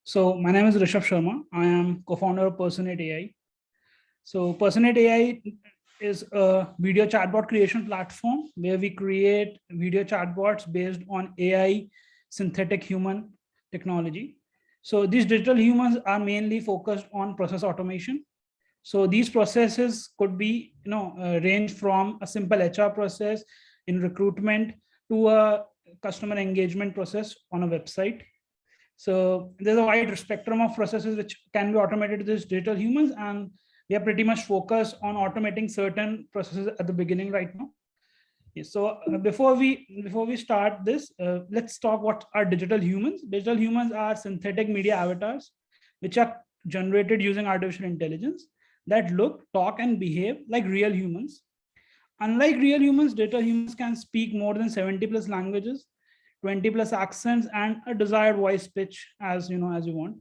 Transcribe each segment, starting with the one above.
So my name is Rishabh Sharma. I am co-founder of Personate AI. So Personate AI is a video chatbot creation platform where we create video chatbots based on AI synthetic human technology. So these digital humans are mainly focused on process automation. So these processes could be, range from a simple HR process in recruitment to a customer engagement process on a website. So there's a wide spectrum of processes which can be automated with these digital humans, and we are pretty much focused on automating certain processes at the beginning right now. Yes, so before we start this, let's talk what are digital humans. Digital humans are synthetic media avatars, which are generated using artificial intelligence that look, talk, and behave like real humans. Unlike real humans, digital humans can speak more than 70 plus languages, 20 plus accents, and a desired voice pitch as you want.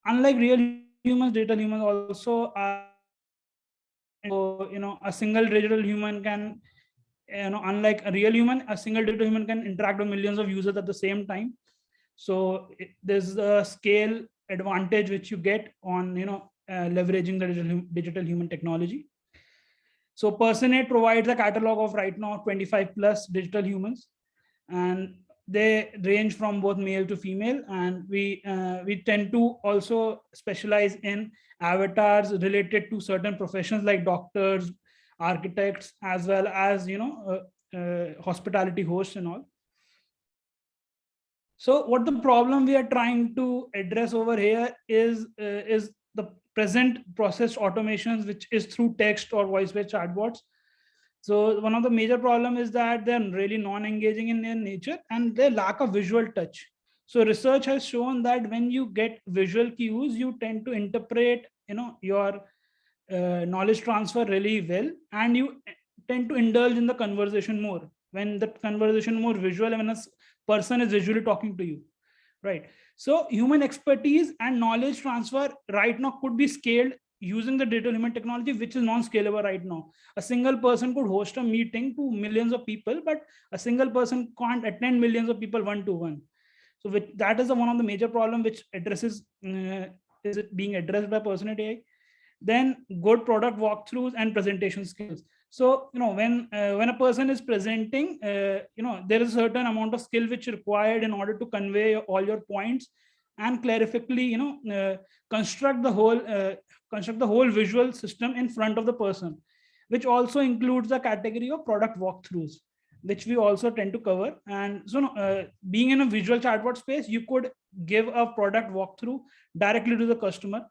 Unlike real humans, digital humans also are so a single digital human can unlike a real human, a single digital human can interact with millions of users at the same time. So there's a scale advantage which you get on leveraging the digital human technology. So Personate provides a catalog of right now 25 plus digital humans, and they range from both male to female. And we tend to also specialize in avatars related to certain professions like doctors, architects, as well as hospitality hosts and all. So what the problem we are trying to address over here is the present process automations, which is through text or voice-based chatbots. So one of the major problem is that they're really non-engaging in their nature and they lack a visual touch. So research has shown that when you get visual cues, you tend to interpret, your knowledge transfer really well, and you tend to indulge in the conversation more when the conversation more visual, when a person is visually talking to you, right? So human expertise and knowledge transfer right now could be scaled using the digital human technology, which is non-scalable right now. A single person could host a meeting to millions of people, but a single person can't attend millions of people one to one. So that is one of the major problem which addresses is it being addressed by Personate AI. Then good product walkthroughs and presentation skills. So when a person is presenting, there is a certain amount of skill which is required in order to convey all your points and clarifically construct the whole visual system in front of the person, which also includes the category of product walkthroughs, which we also tend to cover. And so being in a visual chatbot space, you could give a product walkthrough directly to the customer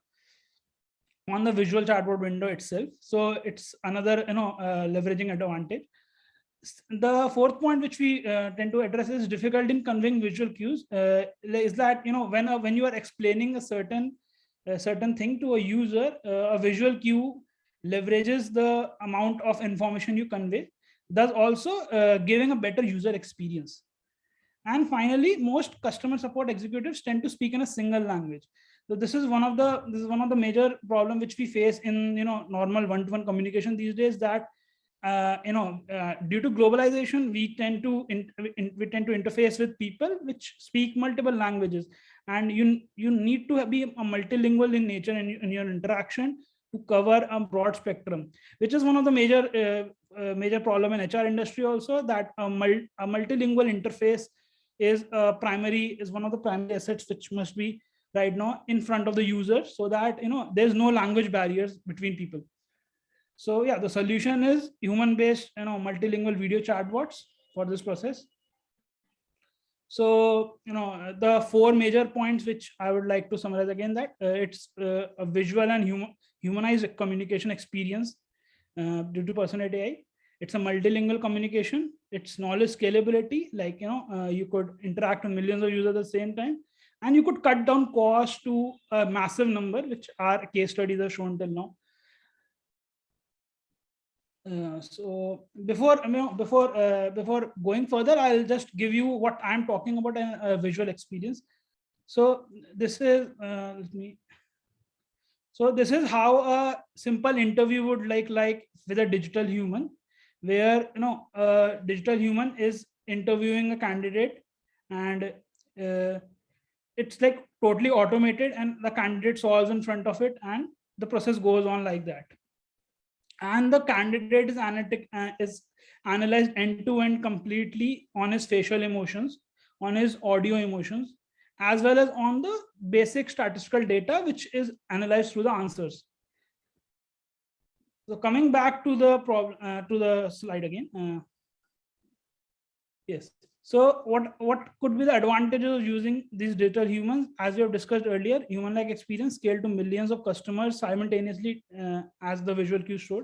on the visual chatbot window itself. So it's another leveraging advantage. The fourth point which we tend to address is difficult in conveying visual cues. Is that when you are explaining a certain thing to a user, a visual cue leverages the amount of information you convey, thus also giving a better user experience. And finally, most customer support executives tend to speak in a single language. So this is one of the major problem which we face in normal one-to-one communication these days, that due to globalization, we tend to interface with people which speak multiple languages, and you need to be a multilingual in nature in your interaction to cover a broad spectrum, which is one of the major problem in HR industry also, that a multilingual interface is one of the primary assets which must be right now in front of the user, so that there's no language barriers between people. So yeah, the solution is human-based, multilingual video chatbots for this process. So the four major points which I would like to summarize again, that it's a visual and humanized communication experience due to Personate AI. It's a multilingual communication. It's knowledge scalability, like you could interact with millions of users at the same time, and you could cut down cost to a massive number, which our case studies have shown till now. So before going further, I'll just give you what I'm talking about in a visual experience. So this is this is how a simple interview would like with a digital human, where a digital human is interviewing a candidate, and it's like totally automated, and the candidate solves in front of it, and the process goes on like that. And the candidate is analyzed end to end completely on his facial emotions, on his audio emotions, as well as on the basic statistical data which is analyzed through the answers. So coming back to the problem, to the slide again. Yes. So what could be the advantages of using these digital humans? As we have discussed earlier, human-like experience scaled to millions of customers simultaneously, as the visual cue showed,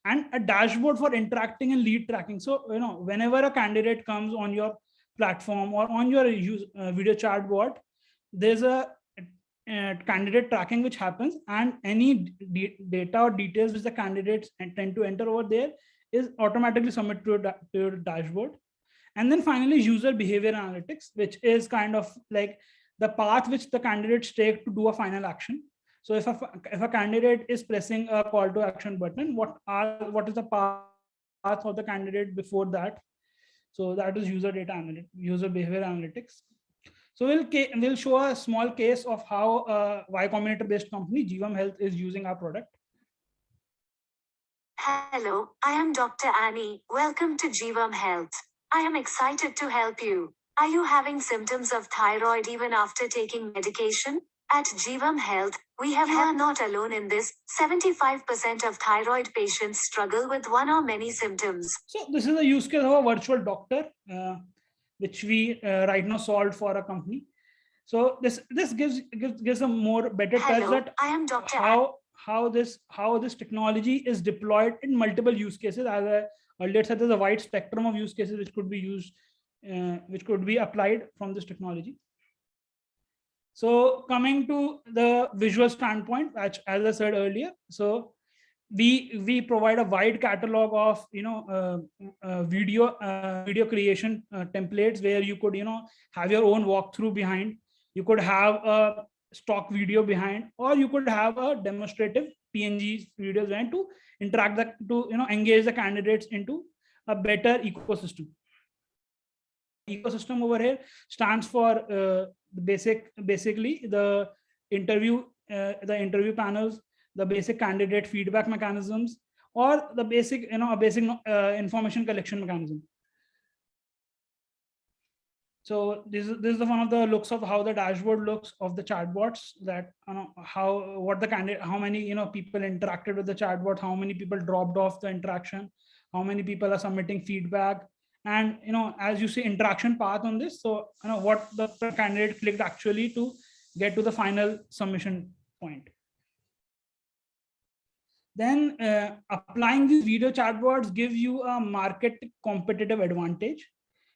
and a dashboard for interacting and lead tracking. So whenever a candidate comes on your platform or on your video chatbot, there's a candidate tracking which happens, and any data or details which the candidates tend to enter over there is automatically submitted to your dashboard. And then finally, user behavior analytics, which is kind of like the path which the candidates take to do a final action. So if a candidate is pressing a call to action button, what is the path of the candidate before that? So that is user behavior analytics. So we'll show a small case of how Y Combinator based company Jeevam Health is using our product. Hello, I am Dr. Annie. Welcome to Jeevam Health. I am excited to help you. Are you having symptoms of thyroid even after taking medication? At Jeevam Health, you are not alone in this. 75% of thyroid patients struggle with one or many symptoms. So this is a use case of a virtual doctor, which we right now solved for a company. So this gives a more better touch that I am Dr. how this technology is deployed in multiple use cases. As I earlier said, there's a wide spectrum of use cases which could be used, which could be applied from this technology. So coming to the visual standpoint, which, as I said earlier, so we provide a wide catalog of video creation templates, where you could have your own walkthrough behind. You could have a stock video behind, or you could have a demonstrative PNG videos behind to engage the candidates into a better ecosystem. Ecosystem over here stands for basically the interview panels, the basic candidate feedback mechanisms, or the basic information collection mechanism. So this is one of the looks of how the dashboard looks of the chatbots, that how many people interacted with the chatbot, how many people dropped off the interaction, how many people are submitting feedback, and as you see interaction path on this. So what the candidate clicked actually to get to the final submission point. Then applying these video chatbots give you a market competitive advantage.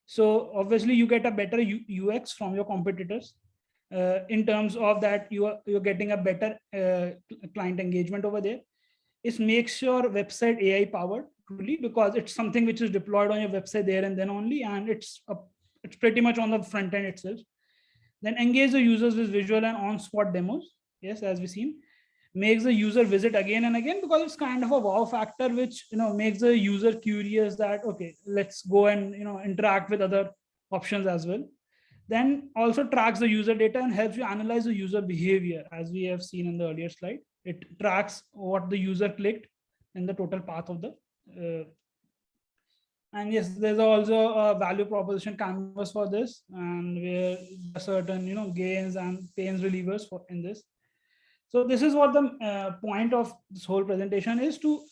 So obviously you get a better UX from your competitors, in terms of that you're getting a better client engagement over there. It makes your website AI powered truly, because it's something which is deployed on your website there and then only, and it's pretty much on the front end itself. Then engage the users with visual and on-spot demos. Yes, as we've seen, makes the user visit again and again, because it's kind of a wow factor, which makes the user curious that okay, let's go and interact with other options as well. Then also tracks the user data and helps you analyze the user behavior, as we have seen in the earlier slide. It tracks what the user clicked in the total path of the and yes, there's also a value proposition canvas for this, and where certain gains and pains relievers for in this. So this is what the point of this whole presentation is, to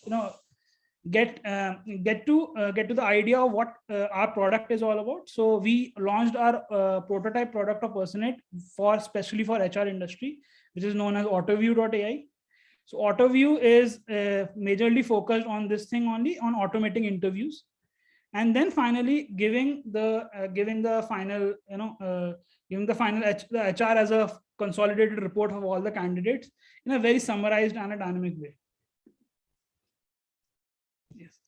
get to the idea of what our product is all about. So we launched our prototype product of Personate especially for HR industry, which is known as AutoView.ai. So AutoView is majorly focused on this thing only, on automating interviews, and then finally giving the final the HR as a consolidated report of all the candidates in a very summarized and a dynamic way. Yes.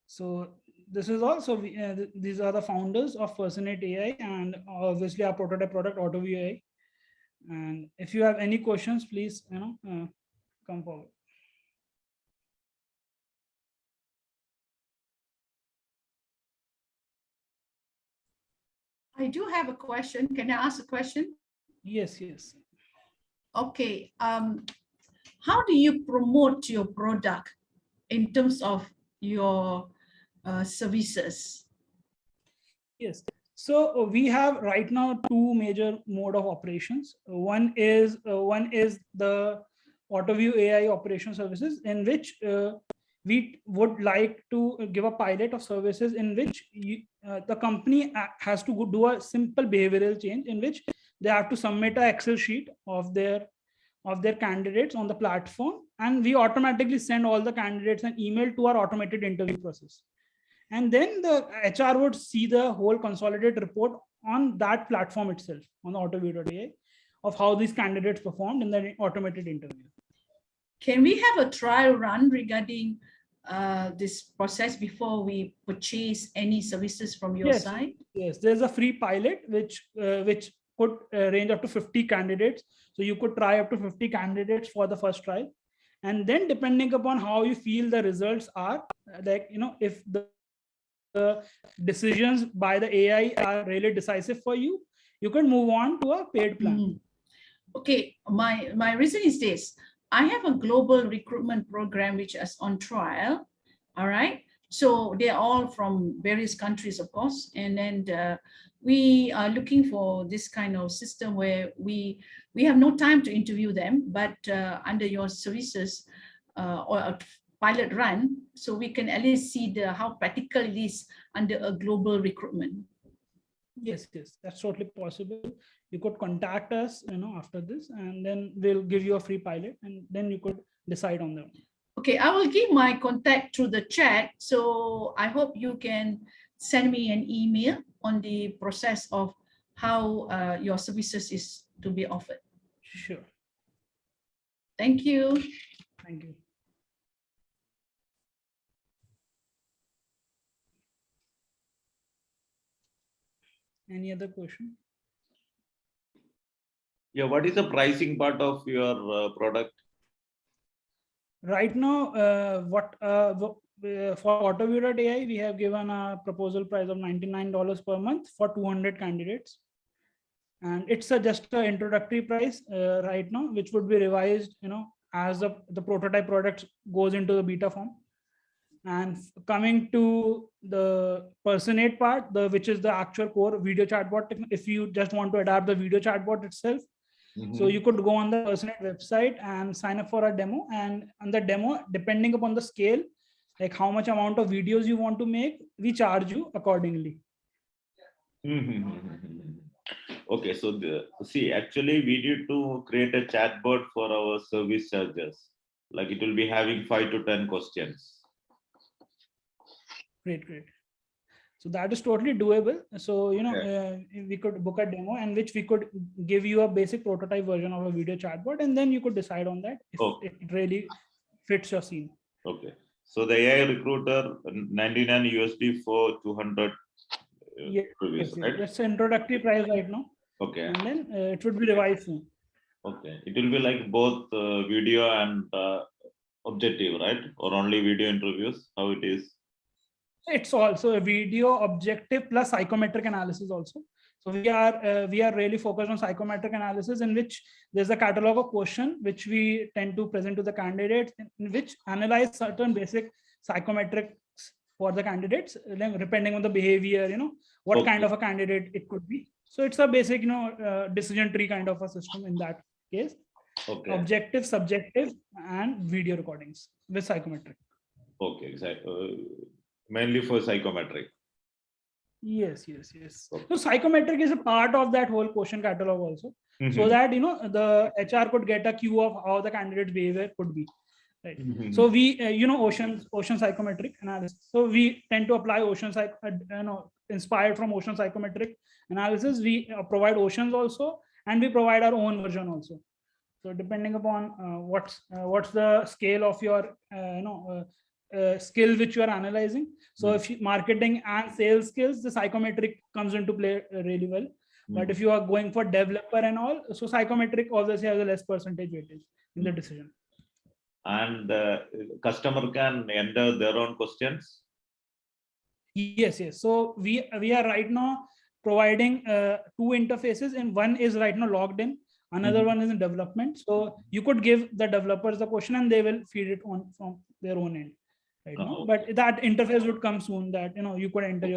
So this is also these are the founders of Personate AI, and obviously our prototype product AutoView AI. And if you have any questions, please come forward. I do have a question. Can I ask a question? Yes, yes. Okay. How do you promote your product in terms of your services? Yes. So we have right now two major mode of operations. One is the AutoView AI operation services, in which we would like to give a pilot of services in which the company has to do a simple behavioral change, in which they have to submit an Excel sheet of their candidates on the platform, and we automatically send all the candidates an email to our automated interview process, and then the HR would see the whole consolidated report on that platform itself, on the AutoView.ai, of how these candidates performed in the automated interview. Can we have a trial run regarding this process before we purchase any services from your Yes, side? yes. There's a free pilot which could range up to 50 candidates. So you could try up to 50 candidates for the first trial, and then depending upon how you feel the results are, like if the decisions by the AI are really decisive for you, you can move on to a paid plan. Okay, my reason is this. I have a global recruitment program which is on trial. All right. So they're all from various countries, of course. And then we are looking for this kind of system where we have no time to interview them, but under your services or a pilot run, so we can at least see how practical it is under a global recruitment. Yes, yes, that's totally possible. You could contact us, after this, and then we'll give you a free pilot, and then you could decide on them. Okay, I will give my contact through the chat. So I hope you can send me an email on the process of how your services is to be offered. Sure. Thank you. Thank you. Any other question? Yeah, what is the pricing part of your product? Right now, for AutoView.ai, we have given a proposal price of $99 per month for 200 candidates. And it's just an introductory price right now, which would be revised, as the prototype product goes into the beta form. And coming to the personate part, which is the actual core video chatbot, if you just want to adapt the video chatbot itself, so you could go on the Personate website and sign up for a demo. And on the demo, depending upon the scale, like how much amount of videos you want to make, we charge you accordingly. Okay, so see, actually, we need to create a chatbot for our service charges. Like it will be having 5 to 10 questions. Great, great. So that is totally doable. So, we could book a demo in which we could give you a basic prototype version of a video chatbot, and then you could decide on that if it really fits your scene. Okay. So the AI recruiter, 99 USD for 200 reviews, right? That's an introductory price right now. Okay. And then it would be revised soon. Okay. It will be like both video and objective, right? Or only video interviews? How it is? It's also a video objective plus psychometric analysis also. So we are really focused on psychometric analysis, in which there's a catalog of questions which we tend to present to the candidates, in which analyze certain basic psychometrics for the candidates, depending on the behavior, what kind of a candidate it could be. So it's a basic, decision tree kind of a system in that case. Okay. Objective, subjective, and video recordings with psychometric. Okay, exactly. Mainly for psychometric. Yes. So psychometric is a part of that whole question catalog also, so that the HR could get a cue of how the candidate's behavior could be. Right. So we, Ocean psychometric analysis. So we tend to apply inspired from Ocean psychometric analysis. We provide Oceans also, and we provide our own version also. So depending upon what's the scale of your skill which you are analyzing. So if you marketing and sales skills, the psychometric comes into play really well. But if you are going for developer and all, so psychometric obviously has a less percentage weightage in the decision. And customer can enter their own questions. Yes. So we are right now providing two interfaces, and one is right now logged in, another one is in development. So you could give the developers the question and they will feed it on from their own end right now. But that interface would come soon, that you could enter your